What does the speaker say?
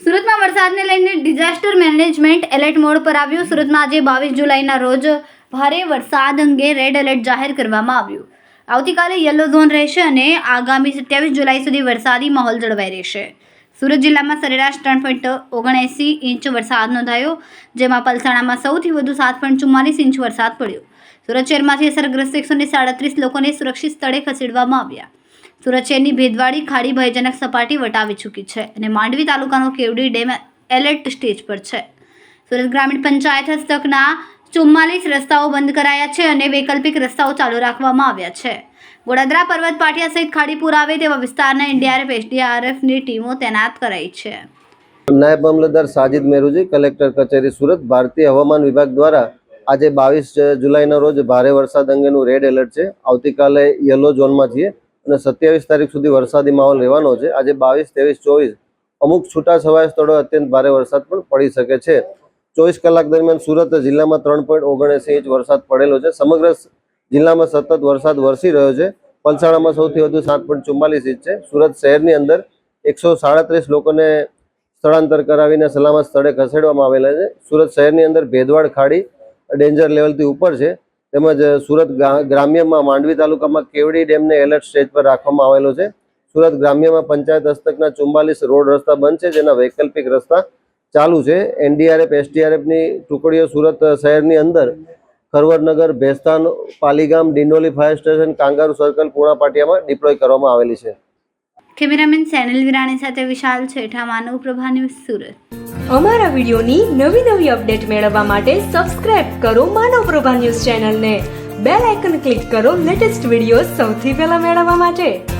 સુરતમાં વરસાદને લઈને ડિઝાસ્ટર મેનેજમેન્ટ એલર્ટ મોડ પર આવ્યું. સુરતમાં આજે 22 જુલાઈના રોજ ભારે વરસાદ અંગે રેડ એલર્ટ જાહેર કરવામાં આવ્યું. આવતીકાલે યલો ઝોન રહેશે અને આગામી 27 જુલાઈ સુધી વરસાદી માહોલ જળવાઈ રહેશે. સુરત જિલ્લામાં સરેરાશ 3.79 ઇંચ વરસાદ નોંધાયો, જેમાં પલસાણામાં સૌથી વધુ 7.44 ઇંચ વરસાદ પડ્યો. સુરત શહેરમાંથી અસરગ્રસ્ત 137 લોકોને સુરક્ષિત સ્થળે ખસેડવામાં આવ્યા. સુરત શહેરની ભેદવાડી ખાડી ભયજનક સપાટી વટાવી ચૂકી છે અને માંડવી તાલુકાનો કેવડી ડેમ એલર્ટ સ્ટેજ પર છે. સુરત ગ્રામીણ પંચાયત હસ્તકના 44 રસ્તાઓ બંધ કરાયા છે અને વૈકલ્પિક રસ્તાઓ ચાલુ રાખવામાં આવ્યા છે. વડોદરા પર્વત પાટિયા સહિત ખાડી પૂર આવે તેવા વિસ્તારના એનડીઆરએફ એસડીઆરએફની ટીમો તૈનાત કરાઈ છે. નાયબ મામલતદાર સાજિદ મેરુજી, કલેક્ટર કચેરી સુરત. ભારતીય હવામાન વિભાગ દ્વારા આજે 22 જુલાઈના રોજ ભારે વરસાદ અંગેનું રેડ એલર્ટ છે. આવતીકાલે યલો ઝોનમાં છીએ અને 27 તારીખ સુધી વરસાદી માહોલ રહેવાનો છે. આજે 22, 23, 24 અમુક છૂટાછવાયા સ્થળોએ અત્યંત ભારે વરસાદ પણ પડી શકે છે. 24 કલાક દરમિયાન સુરત જિલ્લામાં 3.79 ઇંચ વરસાદ પડેલો છે. સમગ્ર જિલ્લામાં સતત વરસાદ વરસી રહ્યો છે. પલસાણામાં સૌથી વધુ 7.44 ઇંચ છે. સુરત શહેરની અંદર 137 લોકોને સ્થળાંતર કરાવીને સલામત સ્થળે ખસેડવામાં આવેલા છે. સુરત શહેરની અંદર ભેદવાડ ખાડી ડેન્જર લેવલથી ઉપર છે. તેમજ સુરત ગ્રામ્યમાં માંડવી તાલુકામાં કેવડી ડેમને એલર્ટ સ્ટેજ પર રાખવામાં આવેલો છે. સુરત ગ્રામ્યમાં પંચાયત હસ્તકના 44 રોડ રસ્તા બંધ છે, જેના વૈકલ્પિક રસ્તા ચાલુ છે. એનડીઆરએફ એસડીઆરએફની ટુકડીઓ સુરત શહેરની અંદર Kharvadnagar, Bhestan, Paligam, Dindoli fire station, kangaroo circle, Puna પાટિયામાં ડિપ્લોય કરવામાં આવેલી છે. કેમેરામેન સેનલ વિરાણી સાથે વિશાલ છેઠા, માનવ પ્રભા ન્યૂઝ, સુરત. અમારા વિડીયોની નવી અપડેટ મેળવવા માટે સબસ્ક્રાઇબ કરો માનવ પ્રભા ન્યૂઝ ચેનલને. બેલ આઇકન ક્લિક કરો લેટેસ્ટ વિડીયો સૌથી પહેલા મેળવવા માટે.